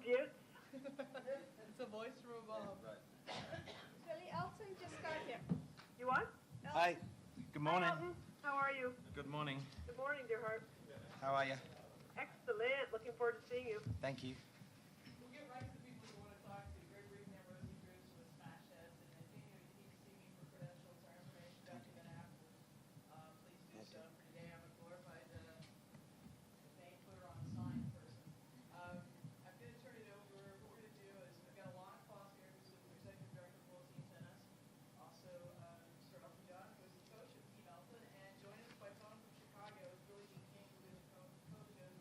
cute. It's a voice from above. Right. Billy, Elton just got here. You what? Hi. Good morning. Hi, Elton. How are you? Good morning. Good morning, dear heart. How are you? Excellent. Looking forward to seeing you. Thank you. We'll get right to the people we want to talk to. Greg Reed and Rosie Cruz with Smash Heads, and if any of you need to see me for credentials or information about you then afterwards, please do so. For today, I'm a glorified name putter on a sign person. I'm going to turn it over. What we're going to do is I've got Ilana Kloss here, who's the executive director of World Team Tennis. Also, Mr. Elton John, who is the coach of Team Elton, and joined us by phone from Chicago is Billie Jean King, who is the coach of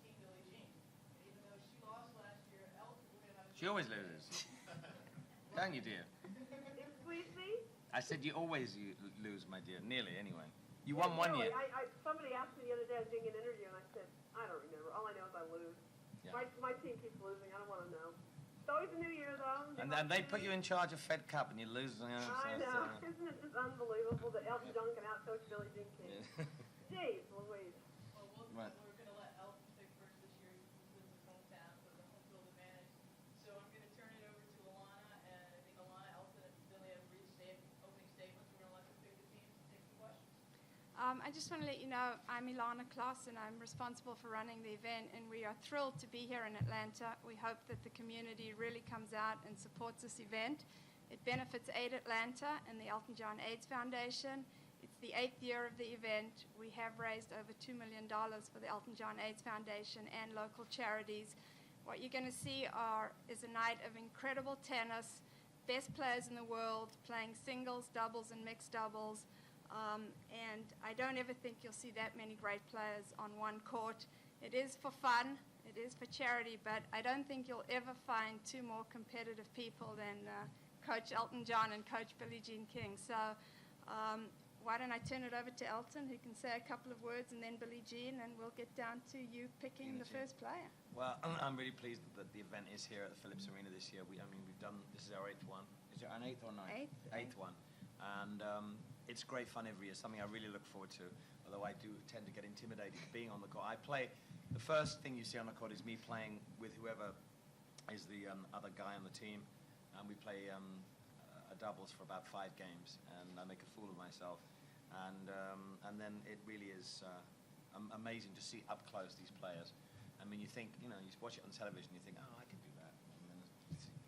Team Billie Jean. And even though she lost last year, Elton, we're going to have. She always loses. Don't you, dear? Excuse me? I said you always lose, my dear. Nearly, anyway. You won one year. Somebody asked me the other day, I was doing an interview, and I said, I don't remember. All I know is I lose. Yeah. My team keeps losing. I don't want to know. It's always a new year, though. And then they put you in charge of Fed Cup, and you lose. You know, I know. Isn't it just unbelievable that Elton John can out-coach Billie Jean King? Jeez Louise. Well, Right. we're going to let Elton pick first this year. This is his hometown, so the home field advantage. So I'm going to turn it over to Ilana, and I think Ilana, Elton, and Billy have brief opening statements. We're going to let them pick the teams and take some questions. I just want to let you know I'm Ilana Kloss and I'm responsible for running the event, and we are thrilled to be here in Atlanta. We hope that the community really comes out and supports this event. It benefits AIDS Atlanta and the Elton John AIDS Foundation. It's the 8th year of the event. We have raised over $2 million for the Elton John AIDS Foundation and local charities. What you're going to see is a night of incredible tennis, best players in the world playing singles, doubles, and mixed doubles. And I don't ever think you'll see that many great players on one court. It is for fun, it is for charity, but I don't think you'll ever find two more competitive people than Coach Elton John and Coach Billie Jean King. So why don't I turn it over to Elton, who can say a couple of words, and then Billie Jean, and we'll get down to you picking the first player. Well, I'm really pleased that the event is here at the Phillips Arena this year. We've done, this is our 8th one. Is it an 8th or 9th? 8th one. And it's great fun every year, something I really look forward to, although I do tend to get intimidated being on the court. The first thing you see on the court is me playing with whoever is the other guy on the team, and we play a doubles for about 5 games, and I make a fool of myself. And then it really is amazing to see up close these players. I mean, you think, you watch it on television, you think, oh, I can do that. And then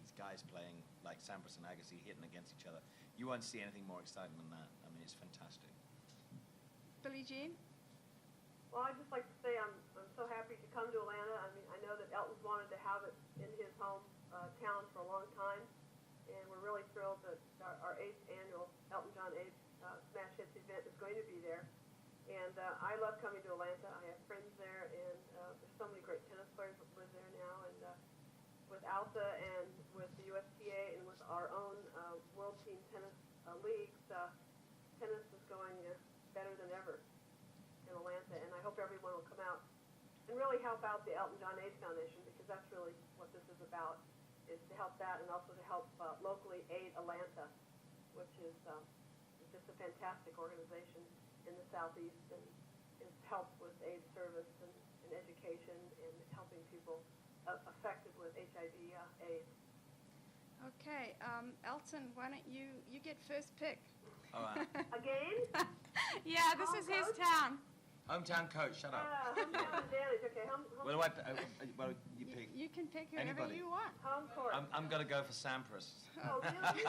these guys playing like Sampras and Agassi hitting against each other. You won't see anything more exciting than that. I mean, it's fantastic. Billie Jean? Well, I'd just like to say I'm so happy to come to Atlanta. I mean, I know that Elton's wanted to have it in his home town for a long time, and we're really thrilled that our 8th annual Elton John AIDS Smash Hits event is going to be there. And I love coming to Atlanta. I have friends there, and there's so many great tennis players that live there now. And with ALTA and with the USTA and with our own World Team Tennis leagues, tennis is going better than ever in Atlanta. And I hope everyone will come out and really help out the Elton John AIDS Foundation, because that's really what this is about, is to help that and also to help locally aid Atlanta, which is just a fantastic organization in the Southeast, and is help with AIDS service and education and helping people affected with HIV AIDS. Okay, Elton, why don't you get first pick? All right. Again? Yeah, this is his town. Hometown coach, shut up. Hometown advantage. Okay, Well, you pick. You can pick whoever Anybody. you want. home court. I'm going to go for Sampras. Oh, really?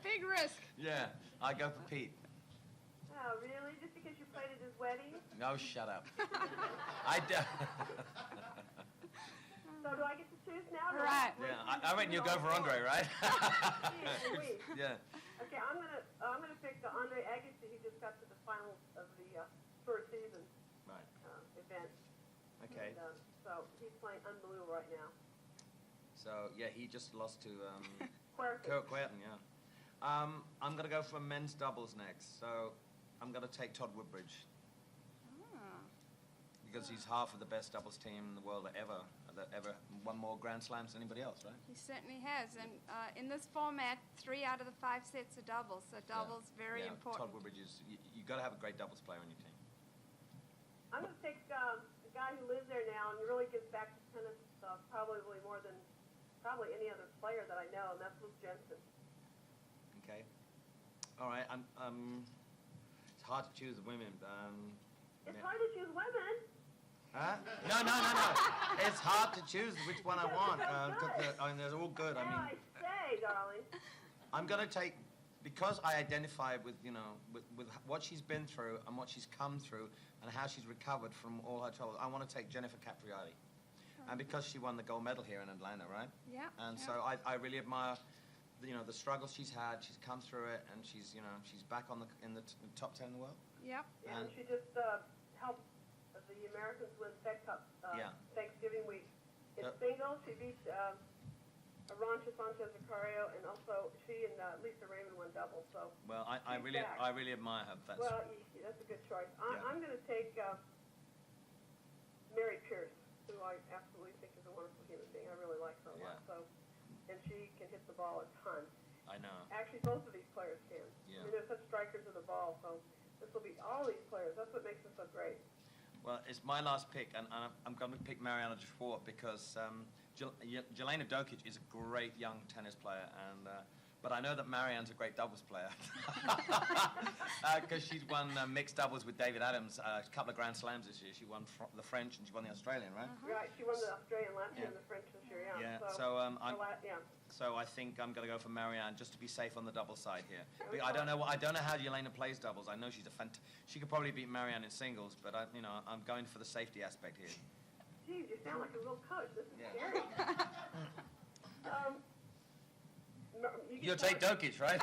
Big risk. Yeah, I go for Pete. Oh, really? Just because you played at his wedding? No, shut up. I do. So do I get to choose now? Right. Yeah, I reckon you'll go for Andre, right? Jeez Louise. Yeah. Okay, I'm gonna pick the Andre Agassi. He just got to the finals of the tour season Right. event. Okay. And, so he's playing unbelievable right now. So yeah, he just lost to Quercy. Querton. Yeah. I'm going to go for men's doubles next. So I'm going to take Todd Woodbridge Ah. because he's half of the best doubles team in the world that ever won more Grand Slams than anybody else, right? He certainly has, and in this format, 3 out of the 5 sets are doubles, so doubles very important. Todd Woodbridge is you got to have a great doubles player on your team. I'm gonna pick a guy who lives there now and really gives back to tennis probably more than any other player that I know, and that's Luke Jensen. Okay. All right. It's hard to choose the women. It's hard to choose women. Huh? No. It's hard to choose which one I want. They're all good. I mean, I say, darling. I'm going to take, because I identify with, with what she's been through and what she's come through and how she's recovered from all her troubles, I want to take Jennifer Capriati. And because she won the gold medal here in Atlanta, right? Yeah. And so I really admire, the struggles she's had. She's come through it, and she's back in the top 10 in the world. Yep. And she just helped the Americans win Fed Cup Thanksgiving week. In singles, she beat Arantxa Sanchez-Vicario, and also she and Lisa Raymond won doubles. So I really admire her. That's a good choice. I'm going to take Mary Pierce, who I absolutely think is a wonderful human being. I really like her a lot. So, and she can hit the ball a ton. I know. Actually, both of these players can. Yeah. I mean, they're such strikers of the ball. So this will be all these players. That's what makes them so great. Well, it's my last pick, and I'm going to pick Mariana Dufour because Jelena Dokic is a great young tennis player, but I know that Marianne's a great doubles player because she's won mixed doubles with David Adams a couple of Grand Slams this year. She won the French and she won the Australian, right? Right, she won the Australian last year and the French this year, So I think I'm going to go for Marianne just to be safe on the double side here. But I don't know how Jelena plays doubles. I know she's she could probably beat Marianne in singles, but I'm going for the safety aspect here. Geez, you sound like a real coach. This is scary. You'll take Dokic, right?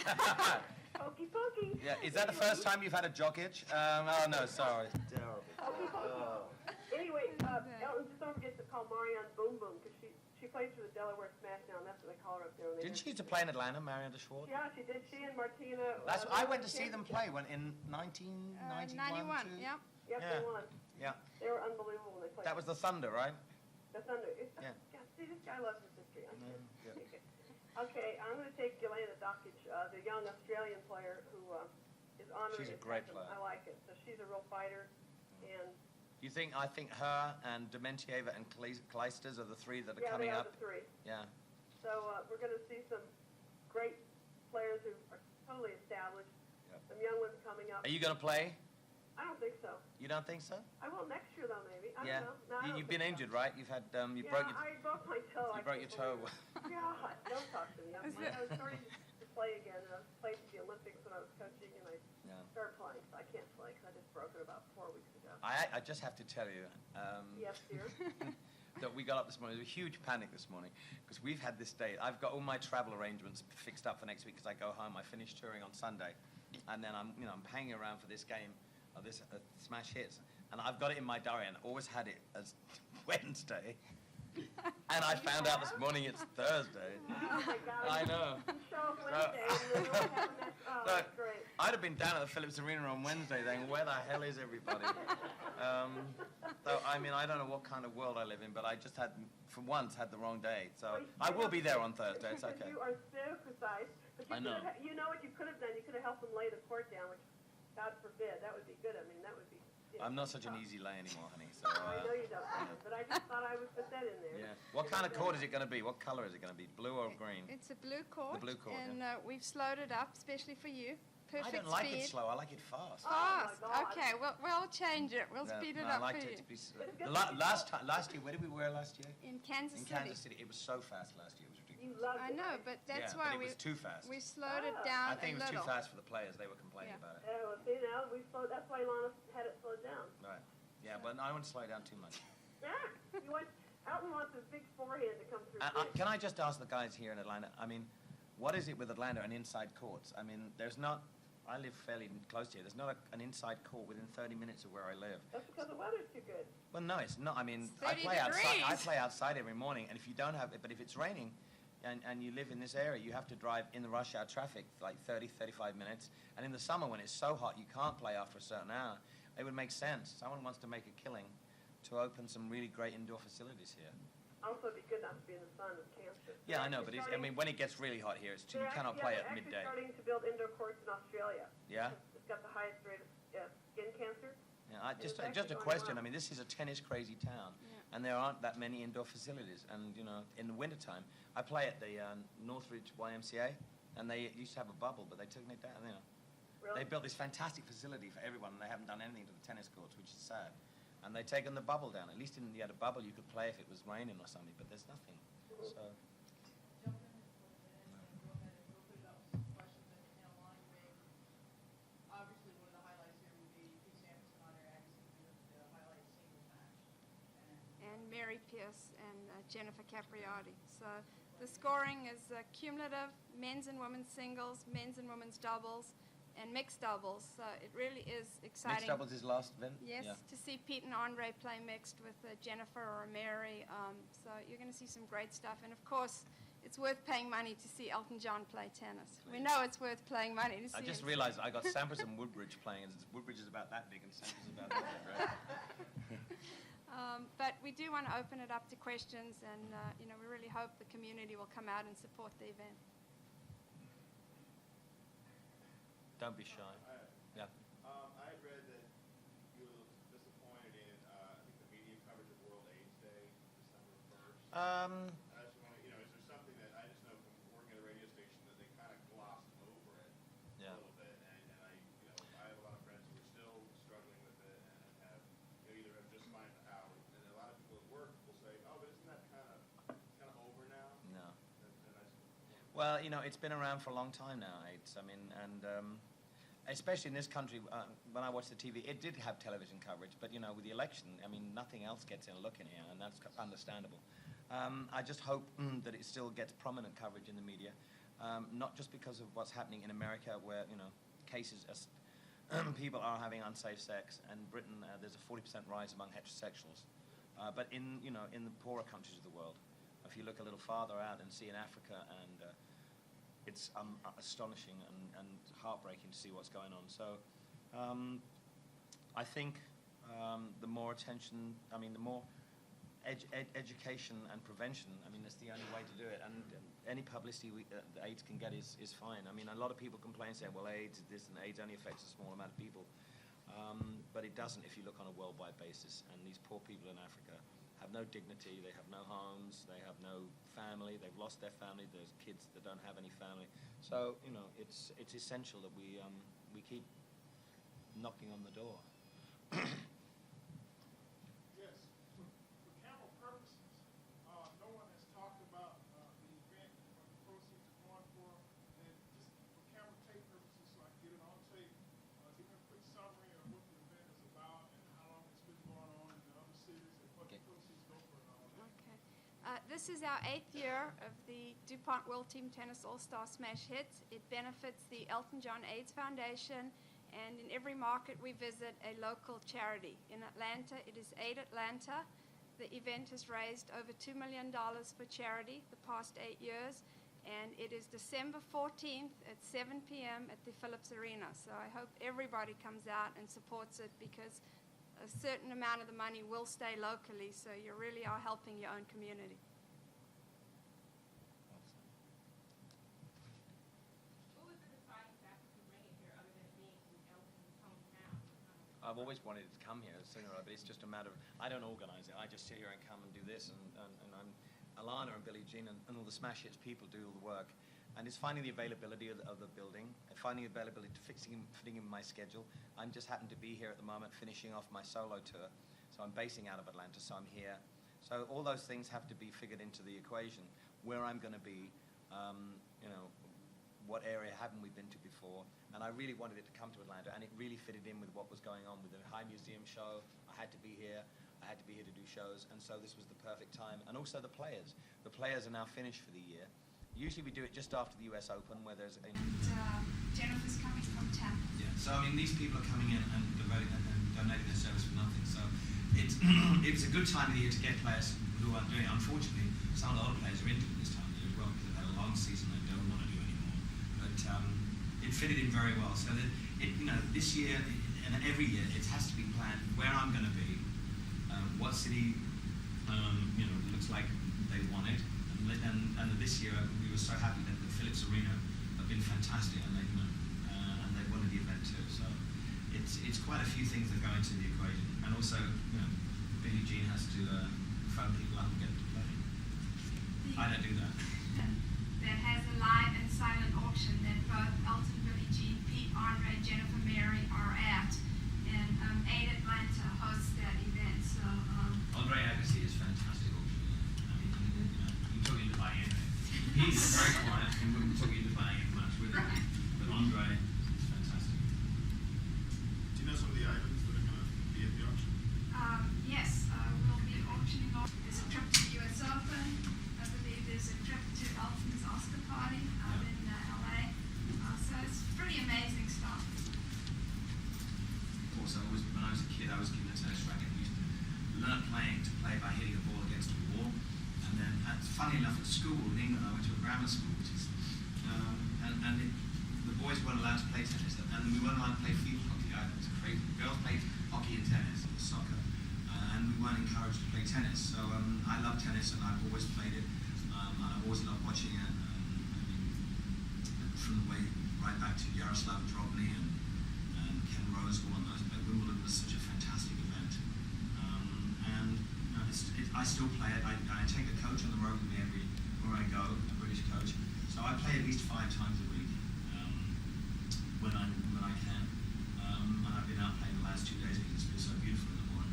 Pokey pokey. Yeah, is that the first time you've had a Jokic? Oh no, sorry. Terrible. Pokey pokey. Anyway, Elton, just don't forget to call Marianne Boom Boom, because she plays for the Delaware Smashdown. That's what they call her up there. Didn't she used to play in Atlanta, Marianne Dufour? Yeah, she did. She and Martina. I went to see them play in 1991. 91. Yep. Yep, they won. Yeah. They were unbelievable when they played. That was the Thunder, right? The Thunder. Yeah. God, see, this guy loves his history. Okay, I'm going to take Jelena Dokic, the young Australian player who is honored. She's a great player. I like it. So she's a real fighter. And I think her and Dementieva and Kleisters are the three that are coming up. Yeah, the three. Yeah. So we're going to see some great players who are totally established. Yep. Some young ones coming up. Are you going to play? I don't think so. You don't think so? I will next year, though, maybe. I Yeah. don't know. No, You've been injured, right? You've had I broke my toe. You broke your toe. God, don't talk to me. I was starting to play again. I played at the Olympics when I was coaching, and I started playing. So I can't play because I just broke it about 4 weeks ago. I just have to tell you. Yes, dear. That we got up this morning. There was a huge panic this morning because we've had this date. I've got all my travel arrangements fixed up for next week because I go home. I finish touring on Sunday, and then I'm hanging around for this game, this Smash Hits, and I've got it in my diary and always had it as Wednesday. And I found out this morning it's Thursday. Oh my God. I know. Show up Wednesday, and then we'll have a next. Oh, that's great. I'd have been down at the Phillips Arena on Wednesday then, where the hell is everybody? So, I mean, I don't know what kind of world I live in, but I just for once, had the wrong day. So I will be there on Thursday, it's okay. You are so precise. But I know. You know what you could have done? You could have helped them lay the court down, which, God forbid, that would be good. I mean, that would be... I'm not such an easy lay anymore, honey. So, I know you don't, but I just thought I would put that in there. Yeah. What kind of court is it going to be? What color is it going to be? Blue or green? It's a blue court. The blue court, and we've slowed it up, especially for you. Perfect I don't like speed. it slow. I like it fast. Fast. Oh, my God. Okay, well, we'll change it. We'll speed it I up liked for it you. to be last year, where did we wear last year? In Kansas In City. Kansas City. It was so fast last year. It was ridiculous. You loved I it. know, but that's yeah, why but it was too fast. we slowed it down I think it a was little. too fast for the players. They were complaining about it. Well, see, now that's why Ilana had it slowed down. Right. Yeah, but I wouldn't slow down too much. Yeah. Elton wants his big forehand to come through. Can I just ask the guys here in Atlanta, I mean, what is it with Atlanta and inside courts? I mean, I live fairly close here. There's not an inside court within 30 minutes of where I live. That's because the weather's too good. Well, no, it's not. I mean, It's 30 degrees. I play outside every morning, and if you don't have it, but if it's raining and you live in this area, you have to drive in the rush hour traffic for like 30, 35 minutes. And in the summer when it's so hot, you can't play after a certain hour. It would make sense. Someone wants to make a killing to open some really great indoor facilities here. Also, it'd be good not to be in the sun with cancer. Yeah, I know, but I mean, when it gets really hot here, you cannot play at midday. They're actually starting to build indoor courts in Australia. Yeah? It's got the highest rate of skin cancer. Yeah, just It's a actually question. going I mean, this is a tennis crazy town, Yeah. and there aren't that many indoor facilities. And you know, in the wintertime, I play at the Northridge YMCA, and they used to have a bubble, but they took it down. You know, Really? they built this fantastic facility for everyone, and they haven't done anything to the tennis courts, which is sad. And they've taken the bubble down. At least you had a bubble, you could play if it was raining or something, but there's nothing. So. Jump in and go ahead and we'll put it up some questions in a line vein. Obviously, one of the highlights here would be Pete Sampson on our advocacy with the highlight singles match. And Mary Pierce and Jennifer Capriati. So the scoring is cumulative, men's and women's singles, men's and women's doubles, and mixed doubles. So it really is exciting. Mixed doubles is last event? Yes, Yeah. to see Pete and Andre play mixed with Jennifer or Mary. So you're going to see some great stuff. And of course, it's worth paying money to see Elton John play tennis. We know it's worth paying money to see I just him. realized I got Sampras and Woodbridge playing, and Woodbridge is about that big and Sampras is about that big, right? But we do want to open it up to questions, and you know, we really hope the community will come out and support the event. Don't be shy. Yeah. I had read that you were disappointed in, I think, the media coverage of World AIDS Day, December 1st. I just want to, is there something that I just know from working at a radio station that they kind of glossed over it Yeah. a little bit, and I have a lot of friends who are still struggling with it and have, either have just found out, and a lot of people at work will say, oh, but isn't that kind of over now? No. And I just, Well, it's been around for a long time now, AIDS. I mean, and especially in this country, when I watch the TV, it did have television coverage, but, with the election, I mean, nothing else gets in a look in here, and that's understandable. I just hope that it still gets prominent coverage in the media, not just because of what's happening in America, where, cases, people are having unsafe sex, and Britain, there's a 40% rise among heterosexuals. But in the poorer countries of the world, if you look a little farther out and see in Africa, and it's astonishing and heartbreaking to see what's going on. So I think the more attention, the more education and prevention, that's the only way to do it. And any publicity that AIDS can get is fine. A lot of people complain saying, well, AIDS is this, and AIDS only affects a small amount of people. But it doesn't if you look on a worldwide basis. And these poor people in Africa have no dignity, they have no homes, they have no family, they've lost their family, there's kids that don't have any family. So, it's essential that we keep knocking on the door. Yes, for camera purposes, no one has talked about the event and what the proceeds are going for, and just for camera tape purposes, so I can get it on tape, give me a quick summary of what the event is about and how long it's been going on in the other cities and what the proceeds go for and all that. Okay. This is our 8th year of the DuPont World Team Tennis All-Star Smash Hits. It benefits the Elton John AIDS Foundation, and in every market we visit a local charity. In Atlanta, it is Aid Atlanta. The event has raised over $2 million for charity the past 8 years, and it is December 14th at 7 p.m. at the Phillips Arena. So I hope everybody comes out and supports it, because a certain amount of the money will stay locally, so you really are helping your own community. What was the deciding factor to bring it here, other than it being in Elton's hometown? I've always wanted to come here sooner, but it's just a matter of, I don't organize it. I just sit here and come and do this, and I'm Ilana and Billie Jean and all the Smash Hits people do all the work. And it's finding the availability of the building, and finding the availability to fitting in my schedule. I'm just happen to be here at the moment, finishing off my solo tour. So I'm basing out of Atlanta, so I'm here. So all those things have to be figured into the equation. Where I'm going to be, what area haven't we been to before? And I really wanted it to come to Atlanta, and it really fitted in with what was going on with the High Museum show. I had to be here. I had to be here to do shows, and so this was the perfect time. And also the players. The players are now finished for the year. Usually we do it just after the US Open, where there's a... Jennifer's coming from Tampa. Yeah, so these people are coming in and donating their service for nothing. So it's a good time of the year to get players who are doing it. Unfortunately, a lot of players are into it this time of year as well, because they've had a long season they don't want to do anymore. But it fitted in very well. So that this year and every year, it has to be planned where I'm going to be, what city looks like they want it. And this year we were so happy that the Phillips Arena have been fantastic, and they wanted the event too. So it's quite a few things that go into the equation, and also, you know, Billie Jean has to phone people up and get them to play. I don't do that. That has a live and silent auction that both Elton, Billie Jean, Pete, Andre, Jennifer, Mary are at, and Aid Atlanta hosts that event. So Andre Agassi is fantastic auctioneer. I mean, you talk into buying anything. He's very quiet and wouldn't talk into buying it much with him. But Andre is fantastic. Do you know some of the items that are going to be at the auction? yes, we'll be auctioning off. There's a trip to the U.S. Open. I believe there's a trip to Elton's Oscar party out in L.A. So it's pretty amazing stuff. Also, when I was a kid, I was given a tennis racket. We used to learn playing to play by hitting a ball against a wall. And then, funny enough, at school in England, I went to a grammar school, which is, the boys weren't allowed to play tennis, and we weren't allowed to play field hockey either. It was crazy. Girls played hockey and tennis, or soccer, and we weren't encouraged to play tennis. So I love tennis, and I've always played it. I've always loved watching it. From the way right back to Yaroslav Drobny and Ken Rosewall and those. Wimbledon was such a fantastic event, I still play it. I take a coach on the road with me everywhere I go, a British coach. So I play at least 5 times a week when I can. And I've been out playing the last 2 days because it's been so beautiful in the morning.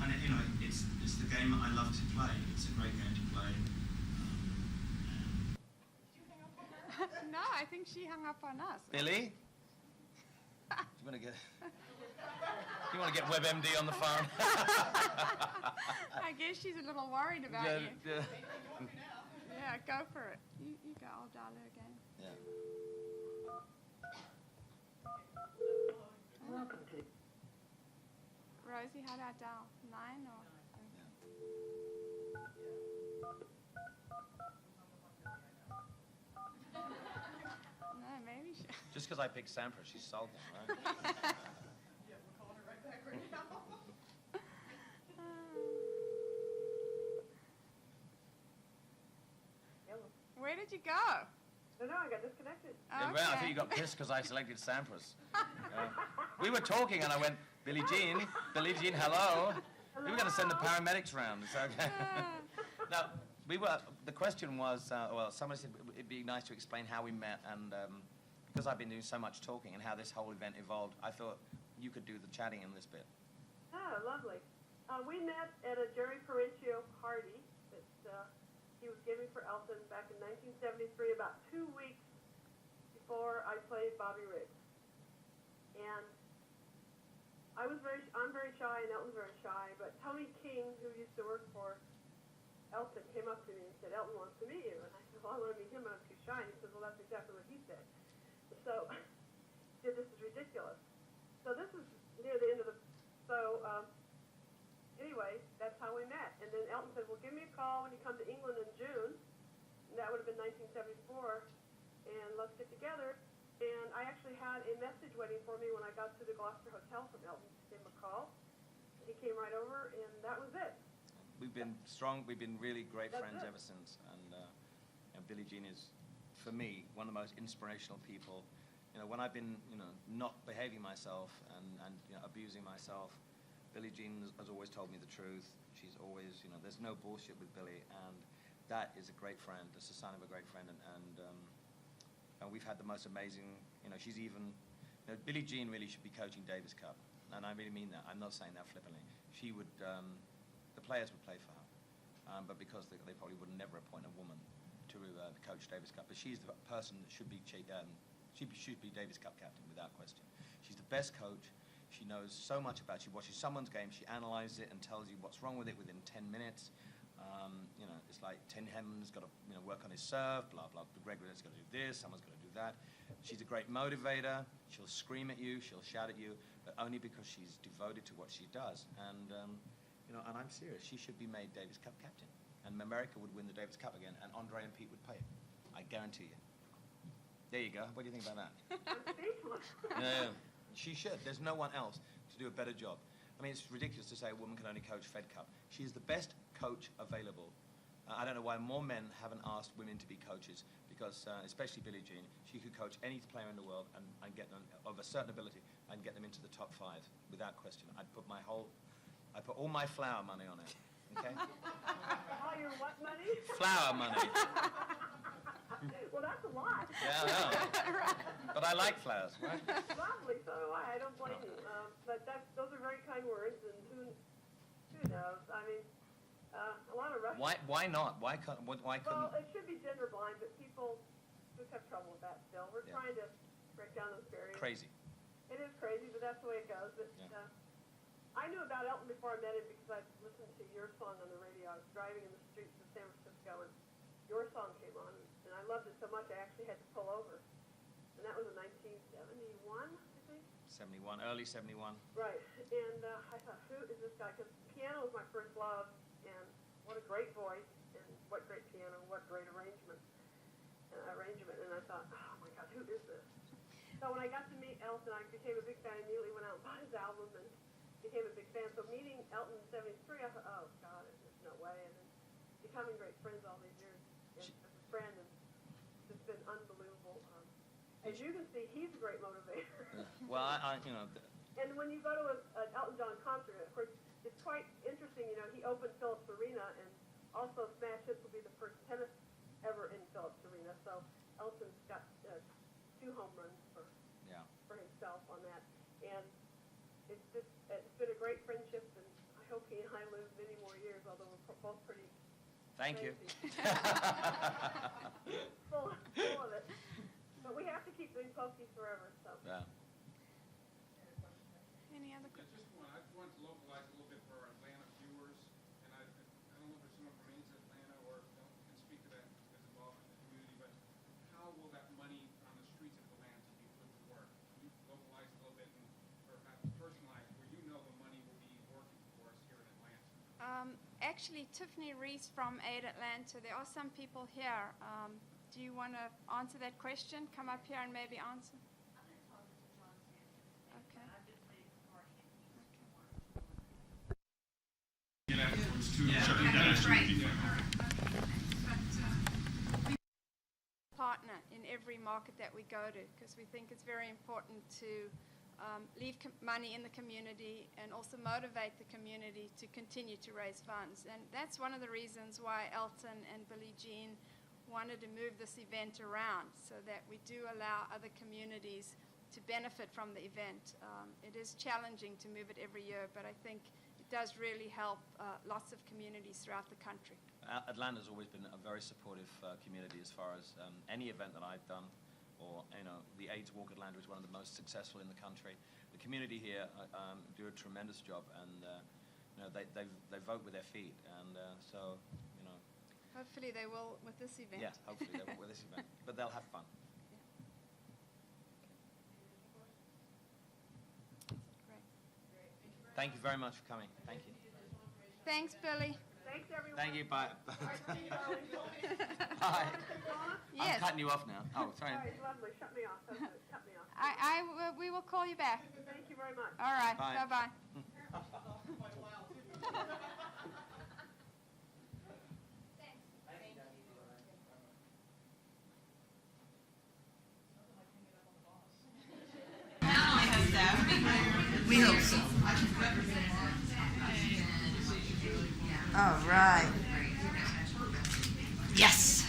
And it's the game I love to play. It's a great game to play. No, I think she hung up on us. Billy, do you want to get WebMD on the phone? I guess she's a little worried about you. Yeah, go for it. You go. I'll dial her again. Yeah. Welcome to. Rosie, how do I dial? 9 or? No, maybe she. Just because I picked Sampras, she's sulking, right? Yeah, we're calling her right back right now. Where did you go? No, I got disconnected. Yeah, well, I think you got pissed because I selected Sampras. We were talking, and I went, Billie Jean, hello. We were going to send the paramedics round. It's okay. Now, the question was, somebody said it'd be nice to explain how we met, and because I've been doing so much talking and how this whole event evolved, I thought you could do the chatting in this bit. Oh, lovely. We met at a Jerry Parenchio party that he was giving for Elton back in 1973, about 2 weeks before I played Bobby Riggs. And I'm very shy, and Elton's very shy, but Tony King, who used to work for Elton, came up to me and said, Elton wants to meet you. And I said, well, I want to meet him, but I'm too shy. And he said, well, that's exactly what he said. So I said, this is ridiculous. So this is near the end of the, anyway, that's how we met. And then Elton said, well, give me a call when you come to England in June. And that would have been 1974. And let's get together. And I actually had a message waiting for me when I got to the Gloucester Hotel from Elton. He gave him a call. He came right over, and that was it. We've been strong. We've been really great That's friends it. ever since. And Billie Jean is, for me, one of the most inspirational people. When I've been, not behaving myself and abusing myself, Billie Jean has always told me the truth. She's always, there's no bullshit with Billie, and that is a great friend. That's a sign of a great friend, and we've had the most amazing, she's even, Billie Jean really should be coaching Davis Cup, and I really mean that. I'm not saying that flippantly. She would, the players would play for her, but because they probably would never appoint a woman to coach Davis Cup, but she's the person that should be, she should be Davis Cup captain without question. She's the best coach. She knows so much about. She watches someone's game. She analyzes it and tells you what's wrong with it within 10 minutes. It's like Ten Hem's got to work on his serve. Blah blah. Gregor's got to do this. Someone's got to do that. She's a great motivator. She'll scream at you. She'll shout at you, but only because she's devoted to what she does. And and I'm serious. She should be made Davis Cup captain, and America would win the Davis Cup again, and Andre and Pete would pay it. I guarantee you. There you go. What do you think about that? I'm speechless. Yeah, she should. There's no one else to do a better job. I mean, it's ridiculous to say a woman can only coach Fed Cup. She is the best coach available I don't know why more men haven't asked women to be coaches, because especially Billie Jean, she could coach any player in the world and get them of a certain ability and get them into the top 5 without question. I put all my flower money on it. Okay. All your what money? Flower money. Well, that's a lot. Yeah, I know. But I like flowers, right? Lovely, so do I. I don't blame you. But those are very kind words, and who knows? I mean, a lot of Russians. Why not? Why couldn't? Well, it should be gender blind, but people just have trouble with that still. We're trying to break down those barriers. Crazy. It is crazy, but that's the way it goes. But, I knew about Elton before I met him because I listened to your song on the radio. I was driving in the streets of San Francisco, and your song came on, and I loved it so much I actually had to pull over. And that was in 1971, I think. 71, early 71. Right. And I thought, who is this guy? Because piano was my first love, and what a great voice, and what great piano, what great arrangement. And I thought, oh my God, who is this? So when I got to meet Elton, I became a big fan. I immediately went out and bought his album and became a big fan. So meeting Elton in '73, I thought, oh God, there's no way. And then becoming great friends all these years as a friend, and it's just been unbelievable. As you can see, he's a great motivator. Well, And when you go to an Elton John concert, of course, it's quite interesting. You know, he opened Phillips Arena, and also Smash Hits will be the first tennis ever in Phillips Arena. So Elton's got 2 home runs for himself on that, and it's been a great friendship, and I hope he and I live many more years. Although we're both pretty thank you. full of it, but we have to keep doing pokies forever. So. Yeah. Any other questions? Just one. I just wanted to localize a little bit for our Atlanta viewers, and I don't know if there's someone from Atlanta or can speak to that as involved in the community, but how will that money on the streets of Atlanta be put to work? Can you localize a little bit and perhaps personalize where you know the money will be working for us here in Atlanta? Actually, Tiffany Reese from Aid Atlanta, there are some people here. Do you want to answer that question? Come up here and maybe answer. Partner in every market that we go to, because we think it's very important to leave money in the community and also motivate the community to continue to raise funds. And that's one of the reasons why Elton and Billie Jean wanted to move this event around, so that we do allow other communities to benefit from the event. It is challenging to move it every year, but I think it does really help lots of communities throughout the country. Atlanta's always been a very supportive community as far as any event that I've done, or the AIDS Walk Atlanta is one of the most successful in the country. The community here do a tremendous job, and they vote with their feet, and so Hopefully they will with this event. Yeah, hopefully they will with this event, but they'll have fun. Great. Thank you very much for coming. Thank you. Thanks, Billy. Thanks, everyone. Thank you. Bye. All right, see you all. Bye. Yes. I'm cutting you off now. Oh, sorry. All right, lovely. Shut me off. That's it. Cut me off. We will call you back. Thank you very much. All right. Bye. Bye-bye. We hope so. All right. Yes.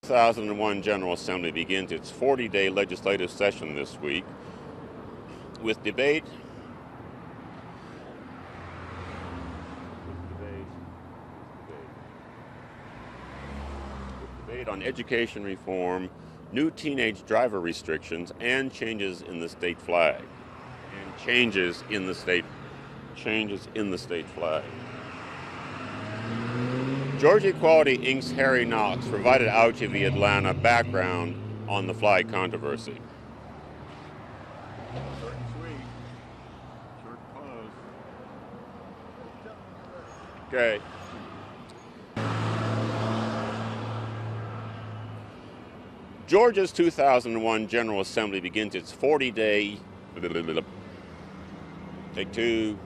2001 General Assembly begins its 40-day legislative session this week with debate on education reform, new teenage driver restrictions, and changes in the state flag. Changes in the state flag. Georgia Equality Inc.'s Harry Knox provided out to the Atlanta background on the flag controversy. Short and sweet. Short close. Okay. Georgia's 2001 General Assembly begins its 40-day... Take two.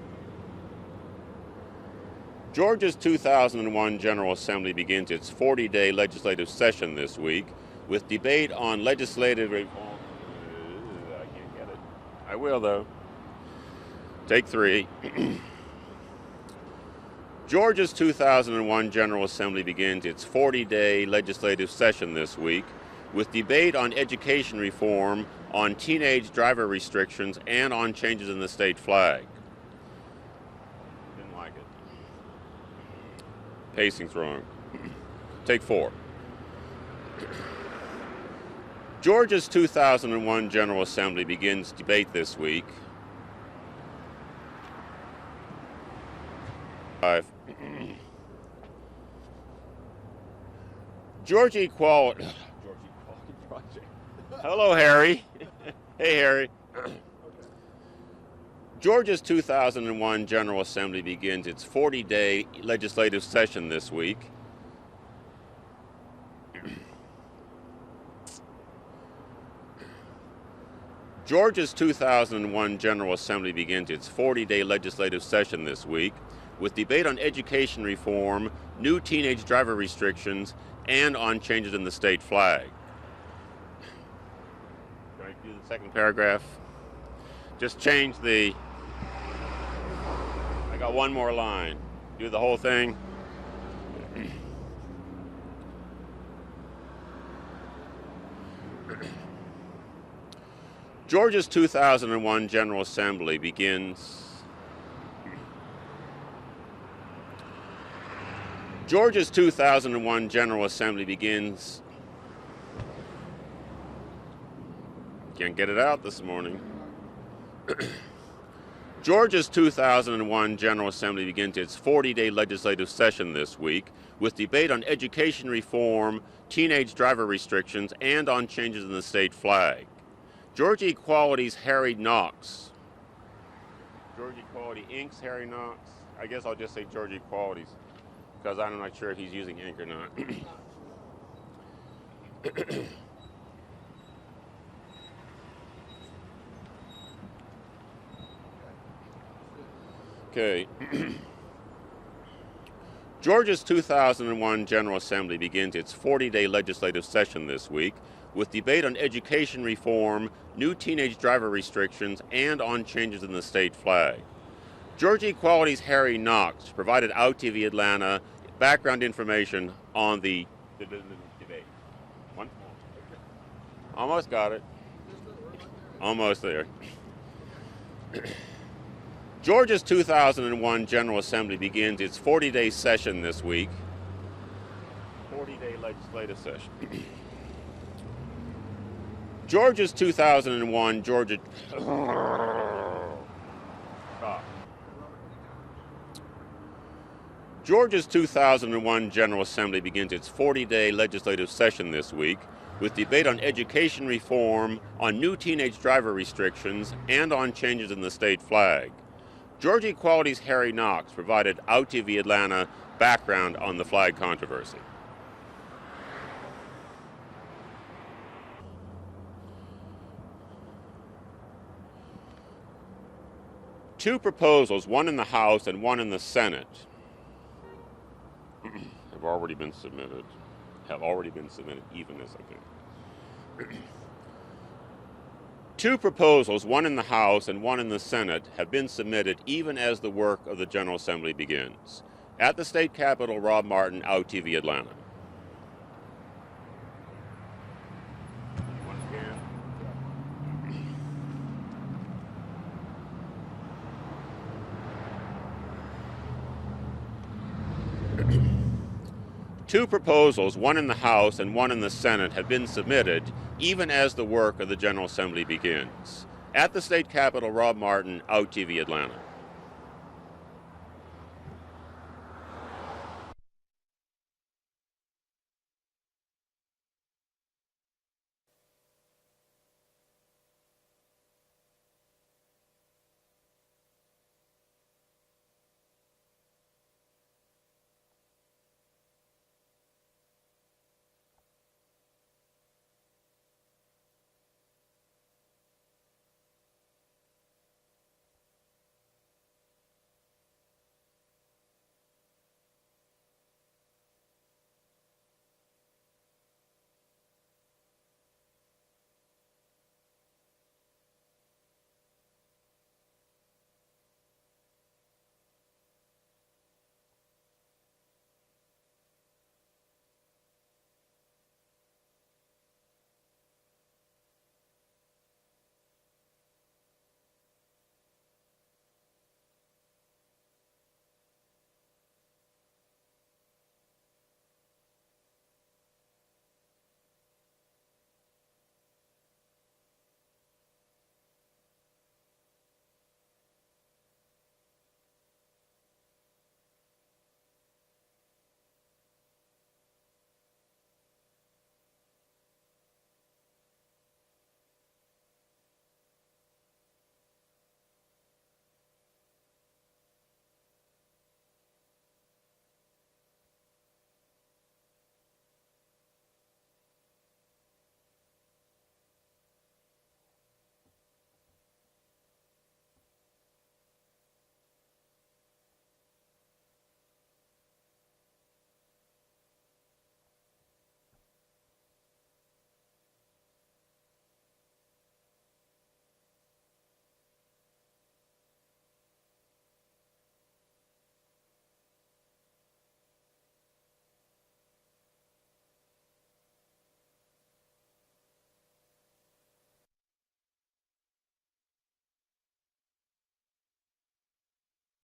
Georgia's 2001 General Assembly begins its 40-day legislative session this week with debate on legislative reform. I can't get it. I will, though. Take three. Georgia's 2001 General Assembly begins its 40-day legislative session this week with debate on education reform, on teenage driver restrictions, and on changes in the state flag. Didn't like it. Pacing's wrong. Take four. Georgia's 2001 General Assembly begins debate this week. Five. Georgia Equality Project. Hello, Harry. Hey, Harry. Georgia's 2001 General Assembly begins its 40-day legislative session this week. Georgia's 2001 General Assembly begins its 40-day legislative session this week with debate on education reform, new teenage driver restrictions, and on changes in the state flag. Can I do the second paragraph? Just change the... I got one more line. Do the whole thing. Georgia's 2001 General Assembly begins... Georgia's 2001 General Assembly begins... Can't get it out this morning. Georgia's 2001 General Assembly begins its 40-day legislative session this week with debate on education reform, teenage driver restrictions, and on changes in the state flag. Georgia Equality's Harry Knox. Georgia Equality Inc.'s Harry Knox. I guess I'll just say Georgia Equality's, because I'm not sure if he's using ink or not. Okay. Georgia's 2001 General Assembly begins its 40-day legislative session this week with debate on education reform, new teenage driver restrictions, and on changes in the state flag. Georgia Equality's Harry Knox provided out TV Atlanta background information on the debate. One? Almost got it. Almost there. Georgia's 2001 General Assembly begins its 40-day session this week. 40-day legislative session. Georgia's 2001 Georgia... Georgia's 2001 General Assembly begins its 40-day legislative session this week with debate on education reform, on new teenage driver restrictions, and on changes in the state flag. Georgia Equality's Harry Knox provided out TV Atlanta background on the flag controversy. Two proposals, one in the House and one in the Senate, have already been submitted, even as I think. Two proposals, one in the House and one in the Senate, have been submitted even as the work of the General Assembly begins. At the state capitol, Rob Martin, out TV Atlanta. Two proposals, one in the House and one in the Senate, have been submitted even as the work of the General Assembly begins. At the state capitol, Rob Martin, Out TV Atlanta.